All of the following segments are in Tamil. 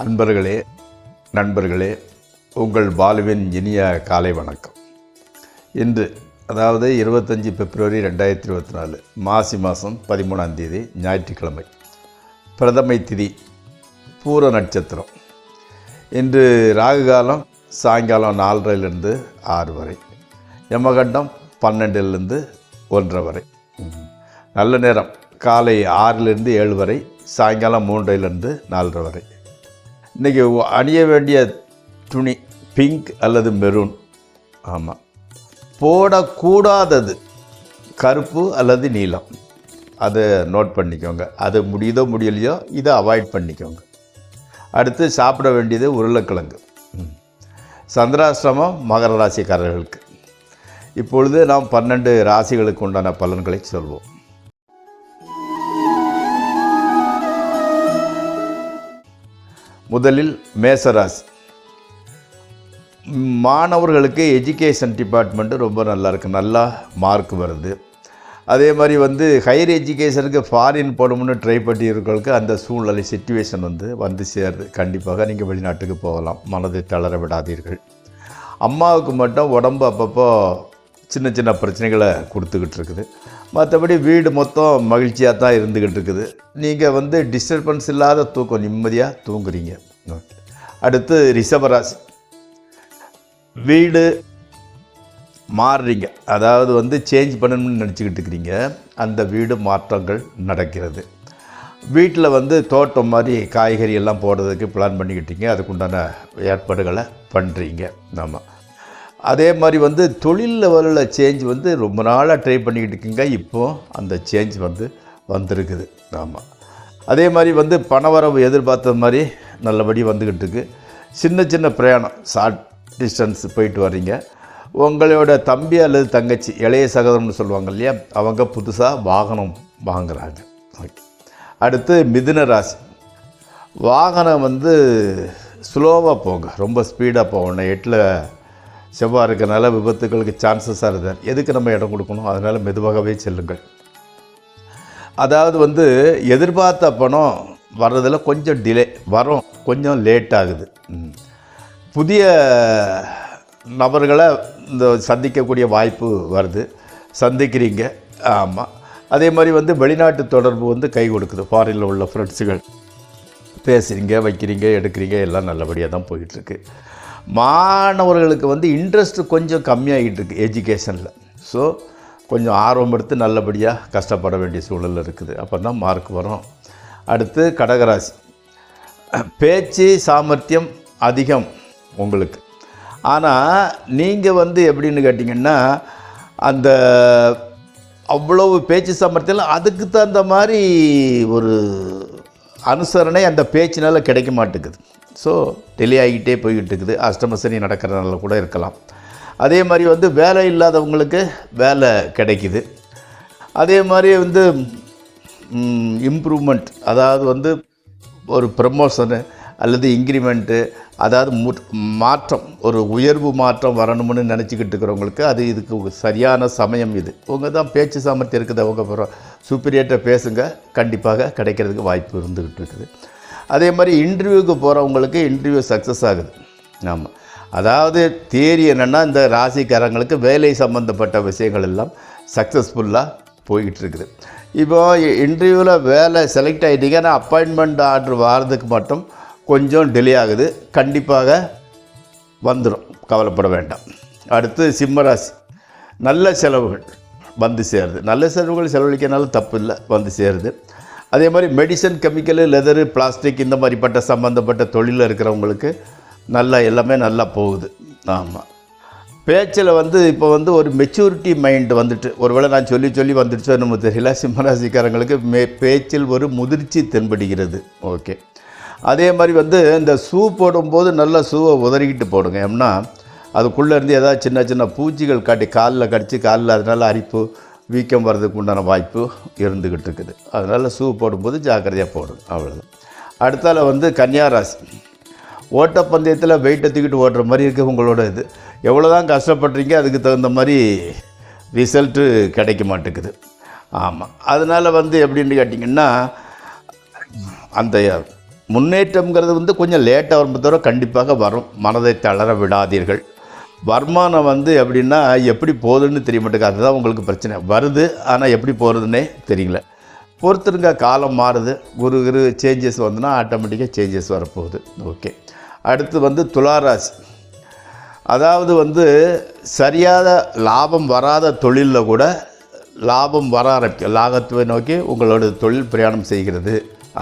அன்பர்களே, நண்பர்களே, உங்கள் பாலுவின் இனிய காலை வணக்கம். இன்று அதாவது 25 பிப்ரவரி 2024 மாசி மாதம் 13ஆம் தேதி ஞாயிற்றுக்கிழமை, பிரதமை திதி, பூர நட்சத்திரம். இன்று ராகு காலம் சாயங்காலம் 4:30 6 வரை, யமகண்டம் 12 1 வரை, நல்ல நேரம் காலை 6 7 வரை, சாயங்காலம் 3 4 வரை. இன்றைக்கி அணிய வேண்டிய துணி பிங்க் அல்லது மெரூன். ஆமாம், போடக்கூடாதது கருப்பு அல்லது நீலம். அதை நோட் பண்ணிக்கோங்க. அது முடியுதோ முடியலையோ இதை அவாய்ட் பண்ணிக்கோங்க. அடுத்து சாப்பிட வேண்டியது உருளைக்கிழங்கு. சந்திராஷ்டிரமம் மகர ராசிக்காரர்களுக்கு. இப்பொழுது நாம் 12 ராசிகளுக்கு உண்டான பலன்களை சொல்வோம். முதலில் மேசராசி. மாணவர்களுக்கு எஜுகேஷன் டிபார்ட்மெண்ட்டு ரொம்ப நல்லா இருக்குது, நல்லா மார்க் வருது. அதே மாதிரி ஹையர் எஜுகேஷனுக்கு ஃபாரின் போகணும்னு ட்ரை பண்ணியிருக்கிறவங்களுக்கு அந்த சூழ்நிலை சிச்சுவேஷன் வந்து சேருது. கண்டிப்பாக நீங்கள் வெளிநாட்டுக்கு போகலாம், மனதை தளர விடாதீர்கள். அம்மாவுக்கு மட்டும் உடம்பு அப்பப்போ சின்ன சின்ன பிரச்சனைகளை கொடுத்துக்கிட்டு இருக்குது. மற்றபடி வீடு மொத்தம் மகிழ்ச்சியாக தான் இருந்துக்கிட்டு இருக்குது. நீங்கள் டிஸ்டர்பன்ஸ் இல்லாத தூக்கம், நிம்மதியாக தூங்குறீங்க. ஓகே. அடுத்து ரிஷபராசி. வீடு மாறுறீங்க, அதாவது சேஞ்ச் பண்ணணும்னு நினச்சிக்கிட்டு இருக்கிறீங்க. அந்த வீடு மாற்றங்கள் நடக்கிறது. வீட்டில் தோட்டம் மாதிரி காய்கறி எல்லாம் போடுறதுக்கு பிளான் பண்ணிக்கிட்டீங்க. அதுக்குண்டான ஏற்பாடுகளை பண்ணுறீங்க. ஆமாம். அதே மாதிரி தொழில் லெவலில் சேஞ்ச் ரொம்ப நாளாக ட்ரை பண்ணிக்கிட்டு இருக்கீங்க. இப்போது அந்த சேஞ்ச் வந்திருக்குது. ஆமாம். அதே மாதிரி பணவரவு எதிர்பார்த்த மாதிரி நல்லபடி வந்துக்கிட்டு இருக்கு. சின்ன சின்ன பிரயாணம், ஷார்ட் டிஸ்டன்ஸ் போயிட்டு வர்றீங்க. உங்களோட தம்பி அல்லது தங்கச்சி, இளைய சகோதரம்னு சொல்லுவாங்க இல்லையா, அவங்க புதுசாக வாகனம் வாங்குகிறாங்க. ஓகே. அடுத்து மிதுன ராசி. வாகனம் ஸ்லோவாக போங்க, ரொம்ப ஸ்பீடாக போகணும். 8ல் செவ்வாய் இருக்கிறனால விபத்துகளுக்கு சான்சஸாக இருக்குது. எதுக்கு நம்ம இடம் கொடுக்கணும்? அதனால் மெதுவாகவே செல்லுங்கள். அதாவது எதிர்பார்த்த பணம் வர்றதில் கொஞ்சம் டிலே வரும், கொஞ்சம் லேட் ஆகுது. புதிய நபர்களை சந்திக்கக்கூடிய வாய்ப்பு வருது, சந்திக்கிறீங்க. ஆமாம். அதே மாதிரி வெளிநாட்டு தொடர்பு கை கொடுக்குது. ஃபாரினில் உள்ள ஃப்ரெண்ட்ஸுகள் பேசுகிறீங்க, வைக்கிறீங்க, எடுக்கிறீங்க, எல்லாம் நல்லபடியாக தான் போயிட்டுருக்கு. மாணவர்களுக்கு இன்ட்ரெஸ்ட்டு கொஞ்சம் கம்மியாகிட்டு இருக்குது எஜுகேஷனில். ஸோ கொஞ்சம் ஆர்வம் எடுத்து நல்லபடியாக கஷ்டப்பட வேண்டிய சூழல் இருக்குது. அப்போ தான் மார்க் வரும். அடுத்து கடகராசி. பேச்சு சாமர்த்தியம் அதிகம் உங்களுக்கு. ஆனால் நீங்கள் எப்படின்னு கேட்டிங்கன்னா, அந்த அவ்வளவு பேச்சு சாமர்த்தியம் அதுக்கு தகுந்த மாதிரி ஒரு அனுசரணை அந்த பேச்சினால் கிடைக்க மாட்டேங்குது. ஸோ டிலே ஆகிட்டே போய்கிட்டு இருக்குது. அஷ்டமசனி நடக்கிறதுனால கூட இருக்கலாம். அதே மாதிரி வேலை இல்லாதவங்களுக்கு வேலை கிடைக்குது. அதே மாதிரி இம்ப்ரூவ்மெண்ட், அதாவது ஒரு ப்ரமோஷனு அல்லது இன்க்ரிமெண்ட்டு, அதாவது மாற்றம், ஒரு உயர்வு மாற்றம் வரணும்னு நினச்சிக்கிட்டு இருக்கிறவங்களுக்கு அது இதுக்கு சரியான சமயம். இது உங்கள் தான் பேச்சு சாமர்த்தியம் இருக்குது. அவங்க சூப்பீரியர்கிட்ட பேசுங்க, கண்டிப்பாக கிடைக்கிறதுக்கு வாய்ப்பு இருந்துக்கிட்டு இருக்குது. அதே மாதிரி இன்டர்வியூக்கு போகிறவங்களுக்கு இன்டர்வியூ சக்ஸஸ் ஆகுது. ஆமாம். அதாவது தியரி என்னென்னா, இந்த ராசிக்காரங்களுக்கு வேலை சம்மந்தப்பட்ட விஷயங்கள் எல்லாம் சக்ஸஸ்ஃபுல்லாக போய்கிட்டு இருக்குது. இப்போது இன்டர்வியூவில் வேலை செலக்ட் ஆகிட்டீங்க, ஆனால் அப்பாயின்மெண்ட் ஆர்டர் வர்றதுக்கு மட்டும் கொஞ்சம் டிலே ஆகுது. கண்டிப்பாக வந்துடும், கவலைப்பட வேண்டாம். அடுத்து சிம்மராசி. நல்ல செலவுகள் சேருது. நல்ல செலவுகள் செலவழிக்கிறனால தப்பு இல்லை, சேருது. அதே மாதிரி மெடிசன், கெமிக்கலு, லெதரு, பிளாஸ்டிக் இந்த மாதிரிப்பட்ட சம்மந்தப்பட்ட தொழிலில் இருக்கிறவங்களுக்கு நல்லா எல்லாமே நல்லா போகுது. ஆமாம். பேச்சில் இப்போ ஒரு மெச்சூரிட்டி மைண்டு ஒருவேளை நான் சொல்லி வந்துடுச்சோ நம்ம தெரியல, சிம்மராசிக்காரங்களுக்கு பேச்சில் ஒரு முதிர்ச்சி தென்படுகிறது. ஓகே. அதே மாதிரி இந்த ஷூ போடும்போது நல்லா ஷூவை உதறிக்கிட்டு போடுங்க. ஏன்னா அதுக்குள்ளேருந்து ஏதாவது சின்ன சின்ன பூச்சிகள் காலில் கடிச்சு காலில் அதனால் அரிப்பு, வீக்கம் வர்றதுக்கு உண்டான வாய்ப்பு இருந்துக்கிட்டு இருக்குது. அதனால் ஷூ போடும்போது ஜாக்கிரதையாக போடுங்க. அவ்வளோதான். அடுத்தால கன்னியாராசி. ஓட்டப்பந்தயத்தில் வெயிட்டை தூக்கிட்டு ஓடுற மாதிரி இருக்குது உங்களோட இது. எவ்வளோ தான் கஷ்டப்படுறீங்க, அதுக்கு தகுந்த மாதிரி ரிசல்ட்டு கிடைக்க மாட்டேங்குது. ஆமாம். அதனால் எப்படின்னு கேட்டிங்கன்னா, அந்த முன்னேற்றம்ங்கிறது வந்து கொஞ்சம் லேட்டாக வரும் தவிர கண்டிப்பாக வரும். மனதை தளர விடாதீர்கள். வருமானம் வந்து எப்படின்னா எப்படி போகுதுன்னு தெரிய மாட்டேங்குது. அதுதான் உங்களுக்கு பிரச்சனை. வருது, ஆனால் எப்படி போகிறதுனே தெரியல. பொறுத்துருங்க, காலம் மாறுது. குரு சேஞ்சஸ் வந்துன்னா ஆட்டோமேட்டிக்காக சேஞ்சஸ் வரப்போகுது. ஓகே. அடுத்து வந்து துளாராசி. அதாவது வந்து சரியாத லாபம் வராத தொழிலில் கூட லாபம் வர ஆரம்பிக்கும். லாபத்தை நோக்கி உங்களோட தொழில் பிரயாணம் செய்கிறது.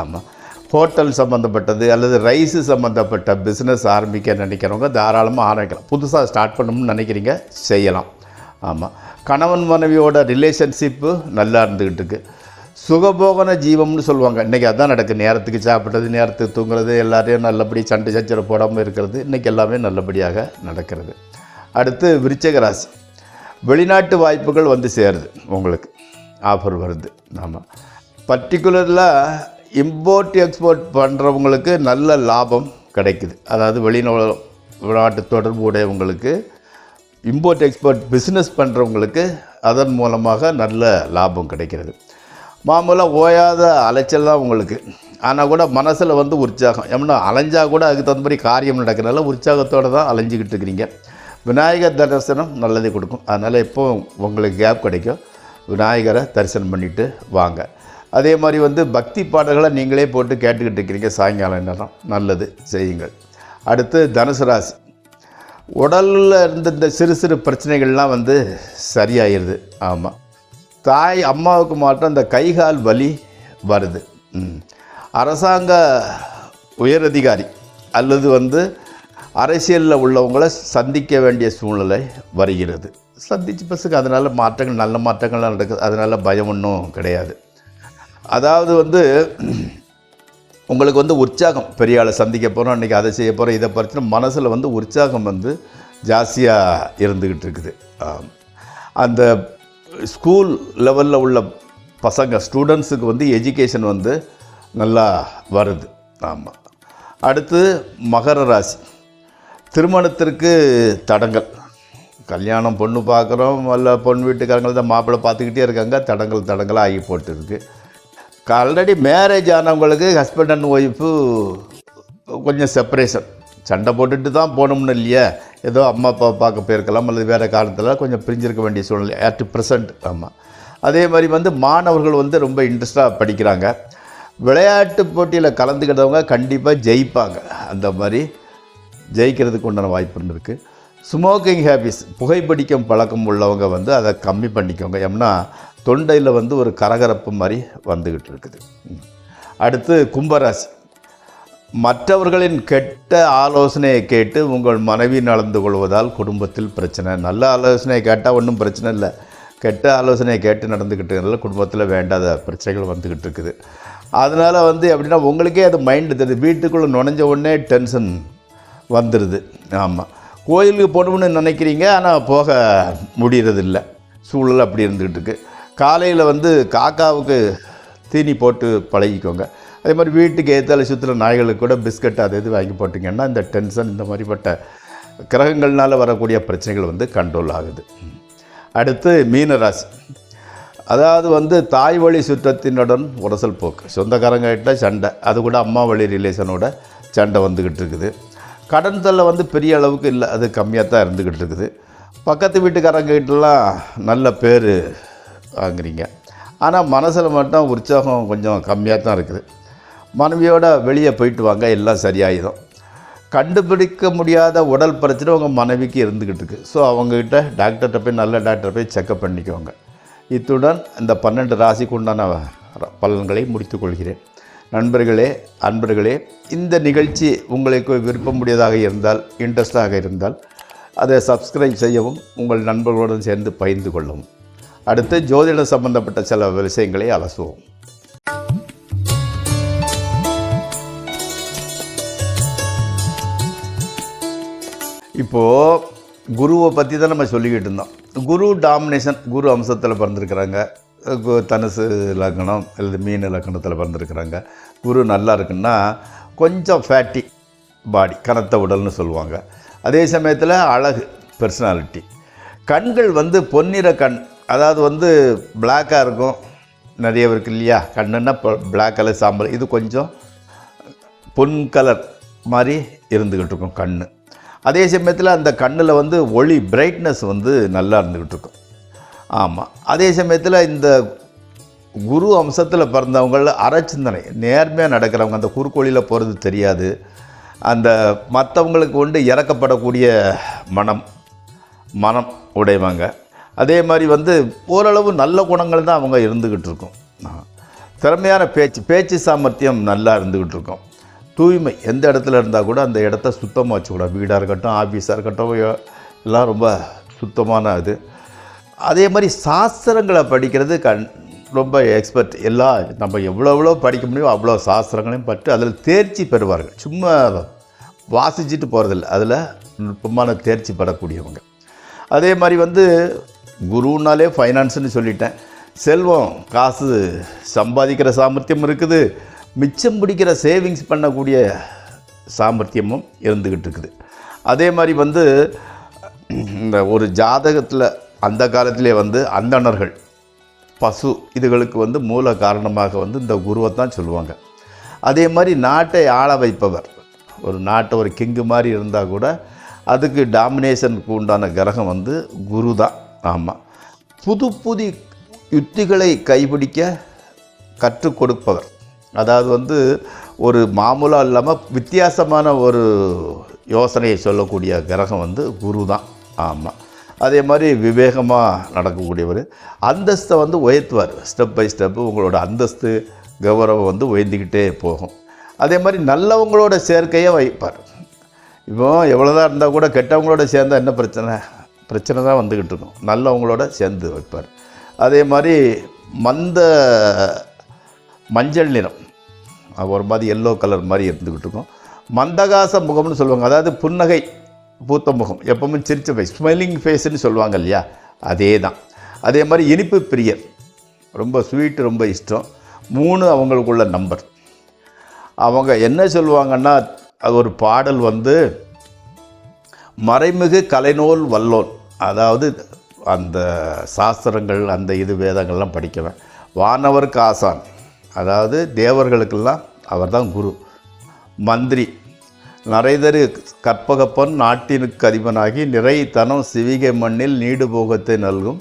ஆமாம். ஹோட்டல் சம்மந்தப்பட்டது அல்லது ரைஸு சம்மந்தப்பட்ட பிஸ்னஸ் ஆரம்பிக்க நினைக்கிறவங்க தாராளமாக ஆரம்பிக்கலாம். புதுசாக ஸ்டார்ட் பண்ணணும்னு நினைக்கிறீங்க, செய்யலாம். ஆமாம். கணவன் மனைவியோட ரிலேஷன்ஷிப்பு நல்லா இருந்துக்கிட்டு இருக்குது. சுகபோகன ஜீவம்னு சொல்லுவாங்க. இன்றைக்கி அதுதான் நடக்குது. நேரத்துக்கு சாப்பிட்றது, நேரத்துக்கு தூங்குறது, எல்லாரையும் நல்லபடி சண்டை சச்சரவு போடாமல் இருக்கிறது, இன்றைக்கி எல்லாமே நல்லபடியாக நடக்கிறது. அடுத்து விருச்சிக ராசி. வெளிநாட்டு வாய்ப்புகள் வந்து சேருது, உங்களுக்கு ஆஃபர் வருது. ஆமாம். பர்டிகுலரில் இம்போர்ட் எக்ஸ்போர்ட் பண்ணுறவங்களுக்கு நல்ல லாபம் கிடைக்குது. அதாவது வெளிநாட்டு தொடர்பு உடையவங்களுக்கு, இம்போர்ட் எக்ஸ்போர்ட் பிஸ்னஸ் பண்ணுறவங்களுக்கு அதன் மூலமாக நல்ல லாபம் கிடைக்கிறது. மாமூலாக ஓயாத அலைச்சல் தான் உங்களுக்கு. ஆனால் கூட மனசில் வந்து உற்சாகம். ஏன்னா அலைஞ்சால் கூட அதுக்கு தகுந்த மாதிரி காரியம் நடக்கிறனால உற்சாகத்தோடு தான் அலைஞ்சிக்கிட்டு இருக்கிறீங்க. விநாயகர் தரிசனம் நல்லதை கொடுக்கும். அதனால் எப்போ உங்களுக்கு கேப் கிடைக்கும், விநாயகரை தரிசனம் பண்ணிவிட்டு வாங்க. அதே மாதிரி வந்து பக்தி பாடல்களை நீங்களே போட்டு கேட்டுக்கிட்டு இருக்கிறீங்க சாயங்காலம் நேரம், நல்லது செய்யுங்கள். அடுத்து தனுசு ராசி. உடலில் இருந்த இந்த சிறு சிறு பிரச்சனைகள்லாம் வந்து சரியாயிருது. ஆமாம். தாய் அம்மாவுக்கு மாற்றம் இந்த கைகால் வலி வருது. அரசாங்க உயரதிகாரி அல்லது வந்து அரசியலில் உள்ளவங்களை சந்திக்க வேண்டிய சூழ்நிலை வருகிறது. சந்திச்சு பசுக்கு அதனால் மாற்றங்கள், நல்ல மாற்றங்கள்லாம் நடக்குது. அதனால் பயம் ஒன்றும் கிடையாது. அதாவது வந்து உங்களுக்கு வந்து உற்சாகம், பெரிய ஆளை சந்திக்க போகிறோம், அன்றைக்கி அதை செய்ய போகிறோம், இதை பறிச்சுன்னா மனசில் வந்து உற்சாகம் வந்து ஜாஸ்தியாக இருந்துக்கிட்டு இருக்குது. அந்த ஸ்கூல் லெவலில் உள்ள பசங்க ஸ்டூடெண்ட்ஸுக்கு வந்து எஜுகேஷன் வந்து நல்லா வருது. ஆமாம். அடுத்து மகர ராசி. திருமணத்திற்கு தடங்கள். கல்யாணம் பொண்ணு பார்க்குறோம், அல்ல பொண்ணு வீட்டுக்காரங்கள் தான் மாப்பிள்ளை பார்த்துக்கிட்டே இருக்காங்க, தடங்களாக ஆகி போட்டுருக்கு. ஆல்ரெடி மேரேஜ் ஆனவங்களுக்கு ஹஸ்பண்ட் அண்ட் ஒய்ஃபு கொஞ்சம் செப்பரேஷன், சண்டை போட்டுட்டு தான் போகணும்னு இல்லையா, ஏதோ அம்மா அப்பா பார்க்க போயிருக்கலாம் அல்லது வேறு காலத்தில் கொஞ்சம் பிரிஞ்சிருக்க வேண்டிய சூழ்நிலை அட் ப்ரெசண்ட். ஆமாம். அதே மாதிரி வந்து மாணவர்கள் வந்து ரொம்ப இன்ட்ரெஸ்டாக படிக்கிறாங்க. விளையாட்டு போட்டியில் கலந்துக்கிட்டவங்க கண்டிப்பாக ஜெயிப்பாங்க. அந்த மாதிரி ஜெயிக்கிறதுக்கு உண்டான வாய்ப்புன்னு இருக்குது. ஸ்மோக்கிங் ஹேபிட்ஸ், புகைப்பிடிக்கும் பழக்கம் உள்ளவங்க வந்து அதை கம்மி பண்ணிக்கோங்க. ஏன்னா தொண்டையில் வந்து ஒரு கரகரப்பு மாதிரி வந்துக்கிட்டு இருக்குது. அடுத்து கும்பராசி. மற்றவர்களின் கெட்ட ஆலோசனையை கேட்டு உங்கள் மனைவி நடந்து கொள்வதால் குடும்பத்தில் பிரச்சனை. நல்ல ஆலோசனையை கேட்டால் ஒன்றும் பிரச்சனை இல்லை, கெட்ட ஆலோசனையை கேட்டு நடந்துக்கிட்டதுனால குடும்பத்தில் வேண்டாத பிரச்சனைகள் வந்துக்கிட்டு இருக்குது. அதனால் வந்து எப்படின்னா உங்களுக்கே அது மைண்டு தெரியுது, வீட்டுக்குள்ளே நுழைஞ்ச உடனே டென்ஷன் வந்துடுது. ஆமாம். கோயிலுக்கு போகணும்னு நினைக்கிறீங்க, ஆனால் போக முடியறதில்லை, சூழல் அப்படி இருந்துக்கிட்டு இருக்குது. காலையில் வந்து காக்காவுக்கு தீனி போட்டு பழகிக்கோங்க. அதே மாதிரி வீட்டுக்கு ஏற்றால சுற்றுற நாய்களுக்கு கூட பிஸ்கட் அது இது வாங்கி போட்டிங்கன்னா இந்த டென்ஷன், இந்த மாதிரிப்பட்ட கிரகங்கள்னால் வரக்கூடிய பிரச்சனைகள் வந்து கண்ட்ரோல் ஆகுது. அடுத்து மீனராசி. அதாவது வந்து தாய் வழி சுற்றத்தினுடன் உரசல் போக்கு, சொந்தக்காரங்கிட்ட சண்டை, அது கூட அம்மா வழி ரிலேஷனோட சண்டை வந்துக்கிட்டு இருக்குது. கடன் தொல்லை வந்து பெரிய அளவுக்கு இல்லை, அது கம்மியாக தான் இருந்துக்கிட்டு இருக்குது. பக்கத்து வீட்டுக்காரங்கிட்டலாம் நல்ல பேர் வாங்குறீங்க, ஆனால் மனசில் மட்டும் உற்சாகம் கொஞ்சம் கம்மியாக தான் இருக்குது. மனைவியோட வெளியே போயிட்டு வாங்க, எல்லாம் சரியாயிடும். கண்டுபிடிக்க முடியாத உடல் பிரச்சனை உங்கள் மனைவிக்கு இருந்துக்கிட்டு இருக்குது. ஸோ அவங்கக்கிட்ட டாக்டர்கிட்ட போய், நல்ல டாக்டரை போய் செக்கப் பண்ணிக்கோங்க. இத்துடன் இந்த 12 ராசிக்கு உண்டான பலன்களை முடித்து கொள்கிறேன். நண்பர்களே, அன்பர்களே, இந்த நிகழ்ச்சி உங்களுக்கு விருப்பமுடையதாக இருந்தால், இன்ட்ரெஸ்டாக இருந்தால் அதை சப்ஸ்கிரைப் செய்யவும், உங்கள் நண்பர்களுடன் சேர்ந்து பகிர்ந்து கொள்ளவும். அடுத்து ஜோதிடம் சம்பந்தப்பட்ட சில விஷயங்களை அலசுவோம். இப்போது குருவை பற்றி தான் நம்ம சொல்லிக்கிட்டு இருந்தோம். குரு டாமினேஷன், குரு அம்சத்தில் பிறந்திருக்கிறாங்க, தனுசு லக்னம் அல்லது மீன லக்னத்தில் பிறந்திருக்கிறாங்க. குரு நல்லா இருக்குன்னா கொஞ்சம் ஃபேட்டி பாடி, கனத்த உடல்னு சொல்லுவாங்க. அதே சமயத்தில் அழகு, பர்சனாலிட்டி. கண்கள் வந்து பொன்னிற கண், அதாவது வந்து பிளாக்காக இருக்கும். நிறைய இருக்கு இல்லையா, கண்ணுன்னா பிளாக் கலர் சாம்பல், இது கொஞ்சம் பொன் கலர் மாதிரி இருந்துக்கிட்டு இருக்கும் கண். அதே சமயத்தில் அந்த கண்ணில் வந்து ஒளி பிரைட்னஸ் வந்து நல்லா இருந்துக்கிட்டு இருக்கும். ஆமாம். அதே சமயத்தில் இந்த குரு அம்சத்தில் பிறந்தவங்கள அறச்சிந்தனை நேர்மையாக நடக்கிறவங்க, அந்த குறுக்கோளியில் போகிறது தெரியாது, அந்த மற்றவங்களுக்கு கொண்டு இறக்கப்படக்கூடிய மனம் உடையவங்க. அதே மாதிரி வந்து ஓரளவு நல்ல குணங்கள் தான் அவங்க இருந்துக்கிட்டு இருக்கும். திறமையான பேச்சு சாமர்த்தியம் நல்லா இருந்துக்கிட்டு இருக்கும். தூய்மை எந்த இடத்துல இருந்தால் கூட அந்த இடத்த சுத்தமாக வச்சுக்கூடாது. வீடாக இருக்கட்டும், ஆஃபீஸாக இருக்கட்டும், எல்லாம் ரொம்ப சுத்தமான இது. அதே மாதிரி சாஸ்திரங்களை படிக்கிறது ரொம்ப எக்ஸ்பர்ட். எல்லாம் நம்ம எவ்வளோ படிக்க முடியும் அவ்வளோ சாஸ்திரங்களையும் பற்றி அதில் தேர்ச்சி பெறுவார்கள். சும்மா வாசிச்சுட்டு போகிறதில்ல, அதில் நுட்பமான தேர்ச்சி பெறக்கூடியவங்க. அதே மாதிரி வந்து குருனாலே ஃபைனான்ஸ்னு சொல்லிட்டேன். செல்வம், காசு சம்பாதிக்கிற சாமர்த்தியம் இருக்குது, மிச்சம் பிடிக்கிற சேவிங்ஸ் பண்ணக்கூடிய சாமர்த்தியமும் இருந்துக்கிட்டு இருக்குது. அதே மாதிரி வந்து இந்த ஒரு ஜாதகத்தில் அந்த காலத்திலே வந்து அந்தணர்கள், பசு இதுகளுக்கு வந்து மூல காரணமாக வந்து இந்த குருவை தான் சொல்லுவாங்க. அதே மாதிரி நாட்டை ஆள வைப்பவர், ஒரு நாட்டை ஒரு கிங்கு மாதிரி இருந்தால் கூட அதுக்கு டாமினேஷனுக்கு உண்டான கிரகம் வந்து குரு தான். ஆமாம். புது யுத்திகளை கைப்பிடிக்க கற்றுக் கொடுப்பவர், அதாவது வந்து ஒரு மாமூலாக இல்லாமல் வித்தியாசமான ஒரு யோசனையை சொல்லக்கூடிய கிரகம் வந்து குரு தான். ஆமாம். அதே மாதிரி விவேகமாக நடக்கக்கூடியவர், அந்தஸ்தை வந்து உயர்த்துவார். ஸ்டெப் பை ஸ்டெப்பு உங்களோட அந்தஸ்து கௌரவம் வந்து உயர்ந்துக்கிட்டே போகும். அதே மாதிரி நல்லவங்களோட சேர்க்கையை வைப்பார். இப்போ எவ்வளோதான் இருந்தால் கூட கெட்டவங்களோட சேர்ந்தால் என்ன பிரச்சனை தான் வந்துக்கிட்டு இருக்கும். நல்லவங்களோட சேர்ந்து வைப்பார். அதே மாதிரி மஞ்சள் நிறம், ஒரு மாதிரி எல்லோ கலர் மாதிரி இருந்துக்கிட்டு இருக்கும். மந்தகாச முகம்னு சொல்லுவாங்க, அதாவது புன்னகை பூத்த முகம், எப்பவுமே சிரிச்ச ஃபேஸ், ஸ்மைலிங் ஃபேஸ்ன்னு சொல்லுவாங்க இல்லையா, அதே தான். அதே மாதிரி இனிப்பு பிரியர், ரொம்ப ஸ்வீட், ரொம்ப இஷ்டம். 3 அவங்களுக்குள்ள நம்பர். அவங்க என்ன சொல்லுவாங்கன்னா, அது ஒரு பாடல் வந்து மறைமிகு கலைநூல் வல்லோன், அதாவது அந்த சாஸ்திரங்கள் அந்த வேதங்கள்லாம் படிக்கவேன். வானவருக்கு ஆசான், அதாவது தேவர்களுக்கெல்லாம் அவர் தான் குரு. மந்திரி, நரைதரு கற்பகப்பன் நாட்டினுக்கு அதிபனாகி நிறைத்தனம் சிவிகை மண்ணில் நீடு போகத்தை நல்கும்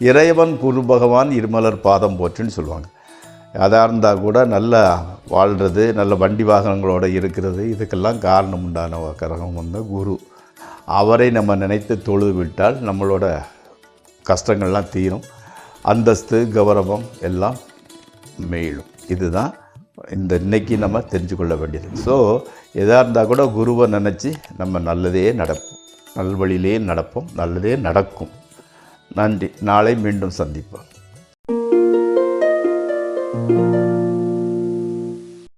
இறைவன் குரு பகவான் இருமலர் பாதம் போற்றுன்னு சொல்லுவாங்க. அதாக இருந்தால் கூட நல்லா வாழ்கிறது, நல்ல வண்டி வாகனங்களோடு இருக்கிறது, இதுக்கெல்லாம் காரணம் உண்டான கிரகம் வந்து குரு. அவரை நம்ம நினைத்து தொழுது விட்டால் நம்மளோட கஷ்டங்கள்லாம் தீரும், அந்தஸ்து கௌரவம் எல்லாம் மேலும். இதுதான் இன்னைக்கு நம்ம தெரிஞ்சு கொள்ள வேண்டியது. ஸோ எதாக இருந்தால் கூட குருவை நினச்சி நம்ம நல்லதே நடப்போம், நல்வழியிலே நடப்போம், நல்லதே நடக்கும். நன்றி. நாளை மீண்டும் சந்திப்போம்.